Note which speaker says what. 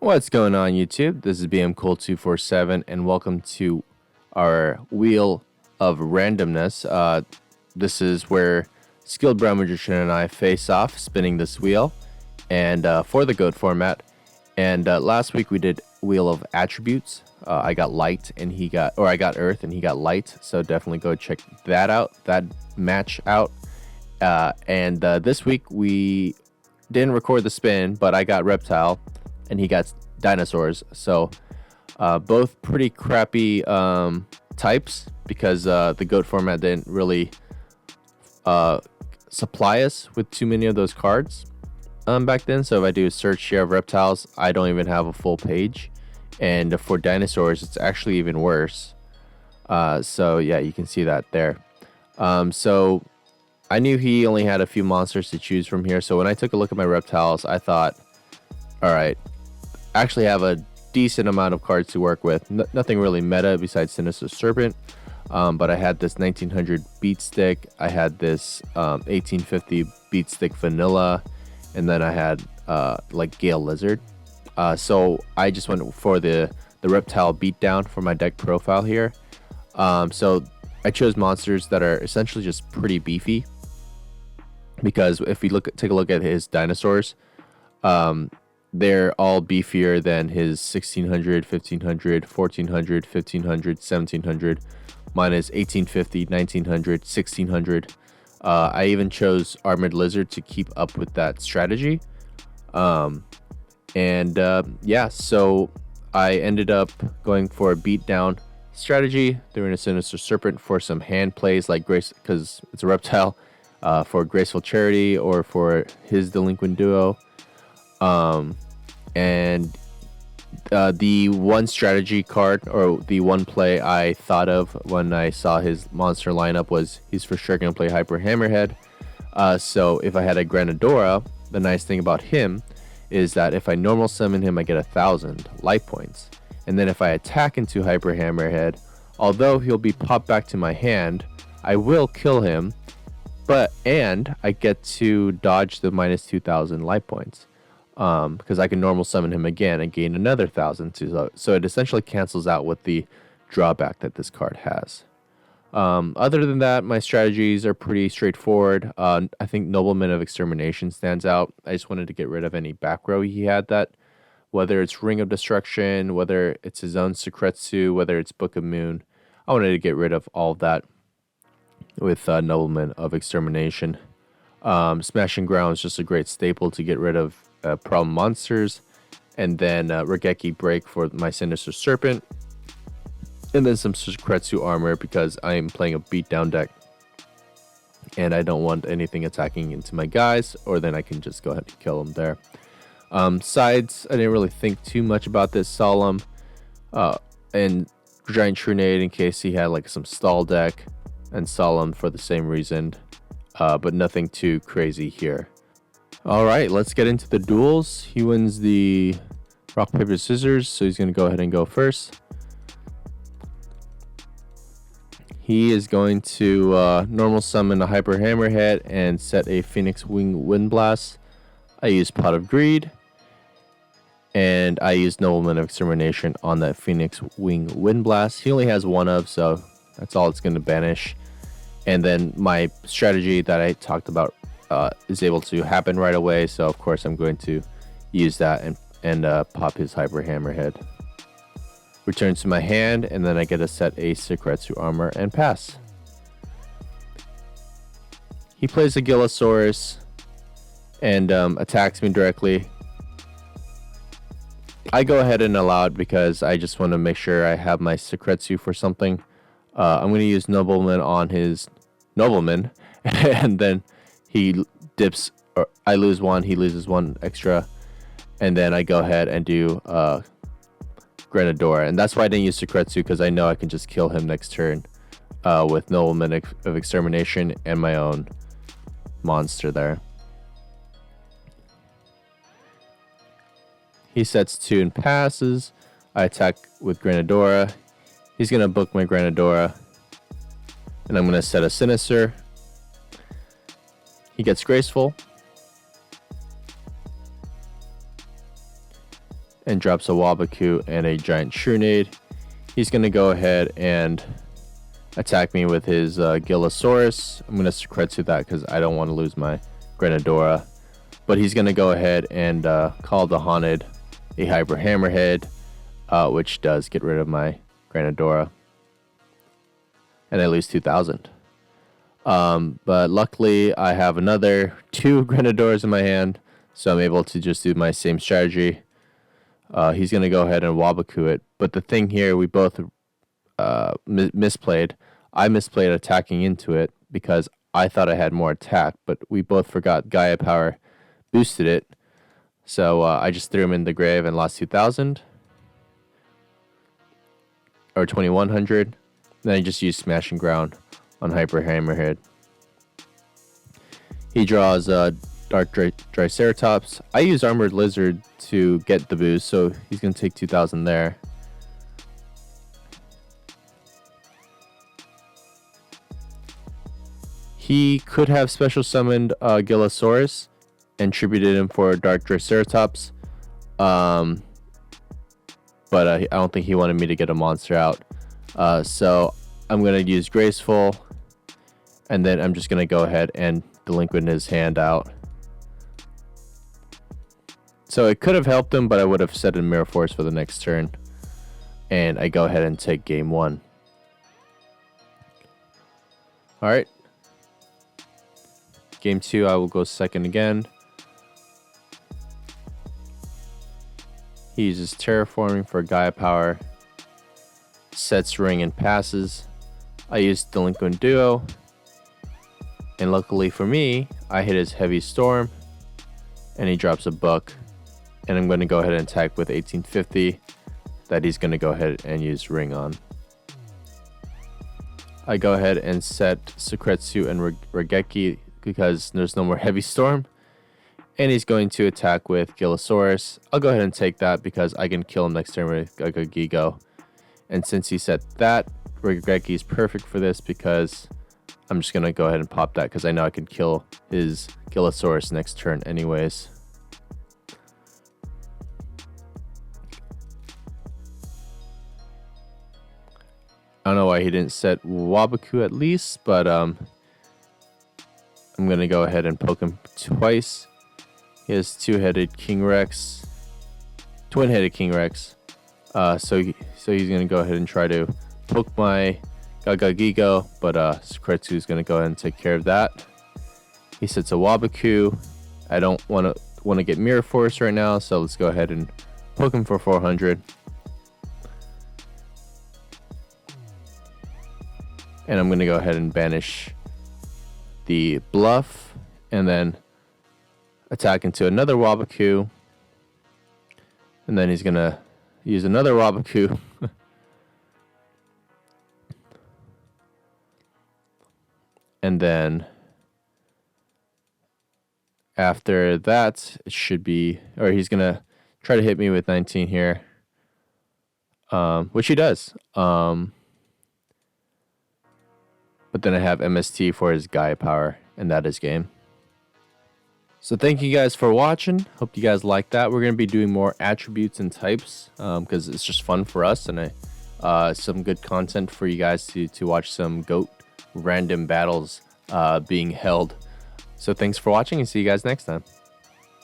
Speaker 1: What's going on, YouTube? This is BMCool247, and welcome to our Wheel of Randomness. This is where Skilled Brown Magician and I face off, spinning this wheel, and for the GOAT format. And last week we did Wheel of Attributes. I got light, and I got earth, and he got light. So definitely go check that out, that match out. And this week we didn't record the spin, but I got reptile and he got dinosaurs. So both pretty crappy types, because the GOAT format didn't really supply us with too many of those cards back then. So if I do a search here of reptiles, I don't even have a full page, and for dinosaurs it's actually even worse. So yeah, you can see that there. So I knew he only had a few monsters to choose from here, so when I took a look at my reptiles, I thought, all right, I actually have a decent amount of cards to work with. Nothing really meta besides Sinister Serpent, but I had this 1900 Beat Stick, I had this 1850 Beat Stick Vanilla, and then I had like Gale Lizard. So I just went for the reptile beatdown for my deck profile here. So I chose monsters that are essentially just pretty beefy, because if we take a look at his dinosaurs, they're all beefier than his 1600, 1500, 1400, 1500, 1700. Mine is 1850, 1900, 1600. I even chose Armored Lizard to keep up with that strategy. Yeah, so I ended up going for a beatdown strategy, doing a Sinister Serpent for some hand plays like Grace, because it's a reptile, for Graceful Charity or for his Delinquent Duo. The one strategy card, or the one play I thought of when I saw his monster lineup, was he's for sure going to play Hyper Hammerhead. So if I had a Granadora, the nice thing about him is that if I normal summon him, I get 1,000 life points. And then if I attack into Hyper Hammerhead, although he'll be popped back to my hand, I will kill him, and I get to dodge the minus 2,000 life points. Because I can normal summon him again and gain another 1,000. So it essentially cancels out with the drawback that this card has. Other than that, my strategies are pretty straightforward. I think Nobleman of Extermination stands out. I just wanted to get rid of any back row he had, that whether it's Ring of Destruction, whether it's his own Sekretsu, whether it's Book of Moon. I wanted to get rid of all of that with Nobleman of Extermination. Smashing Ground is just a great staple to get rid of problem monsters, and then Regeki Break for my Sinister Serpent, and then some Sekretsu armor because I am playing a beatdown deck and I don't want anything attacking into my guys, or then I can just go ahead and kill them there. Sides, I didn't really think too much about this. Solemn and Giant Trunade in case he had like some stall deck, and Solemn for the same reason, but nothing too crazy here. Alright, let's get into the duels. He wins the rock, paper, scissors, so he's going to go ahead and go first. He is going to normal summon a Hyper Hammerhead and set a Phoenix Wing Wind Blast. I use Pot of Greed, and I use Nobleman of Extermination on that Phoenix Wing Wind Blast. He only has one of, so that's all it's going to banish. And then my strategy that I talked about is able to happen right away, so of course I'm going to use that and pop his Hyper Hammerhead. Returns to my hand, and then I get to set a Sekretsu armor and pass. He plays a Gillosaurus and attacks me directly. I go ahead and allow it because I just want to make sure I have my Sekretsu for something. I'm going to use Nobleman on his Nobleman, and then he dips, or I lose one, he loses one extra, and then I go ahead and do Granadora. And that's why I didn't use Sekretsu, because I know I can just kill him next turn with Nobleman of Extermination and my own monster there. He sets 2 and passes. I attack with Granadora. He's going to book my Granadora, and I'm going to set a Sinister. He gets Graceful, and drops a Wabaku and a giant Shrunade. He's going to go ahead and attack me with his Gillosaurus. I'm going to Secretsu that because I don't want to lose my Granadora. But he's going to go ahead and call the Haunted a Hyper Hammerhead, which does get rid of my Granadora. And I lose 2,000. But luckily, I have another 2 Granadoras in my hand, so I'm able to just do my same strategy. He's going to go ahead and Wabaku it. But the thing here, we both misplayed. I misplayed attacking into it because I thought I had more attack, but we both forgot Gaia Power boosted it. So I just threw him in the grave and lost 2,000. Or 2,100. Then I just used Smashing Ground on Hyper Hammerhead. He draws Dark Triceratops. I use Armored Lizard to get the boost, so he's going to take 2,000 there. He could have special summoned Gillosaurus and tributed him for Dark Triceratops. But I don't think he wanted me to get a monster out. So I'm going to use Graceful. And then I'm just going to go ahead and delinquent his hand out. So it could have helped him, but I would have set in Mirror Force for the next turn. And I go ahead and take game 1. Alright. Game 2, I will go second again. He uses Terraforming for Gaia Power. Sets Ring and passes. I use Delinquent Duo. And luckily for me, I hit his Heavy Storm. And he drops a Buck. And I'm going to go ahead and attack with 1850. That he's going to go ahead and use Ring on. I go ahead and set Secretsu and Regeki because there's no more Heavy Storm. And he's going to attack with Gillosaurus. I'll go ahead and take that because I can kill him next turn with Yugioh. And since he set that, Regeki is perfect for this because I'm just going to go ahead and pop that because I know I can kill his Gillosaurus next turn anyways. I don't know why he didn't set Wabaku at least, but I'm going to go ahead and poke him twice. He has two-headed King Rex, twin-headed King Rex. So he's going to go ahead and try to poke my Yugioh, but Secretsu is going to go ahead and take care of that. He sets a Wabaku. I don't want to get Mirror Force right now, so let's go ahead and poke him for 400. And I'm going to go ahead and banish the Bluff and then attack into another Wabaku. And then he's going to use another Wabaku. And then after that, it should be, or he's going to try to hit me with 19 here. Which he does. But then I have MST for his Gaia Power, and that is game. So thank you guys for watching. Hope you guys like that. We're going to be doing more attributes and types because it's just fun for us, and some good content for you guys to watch some GOAT random battles being held. So thanks for watching, and see you guys next time.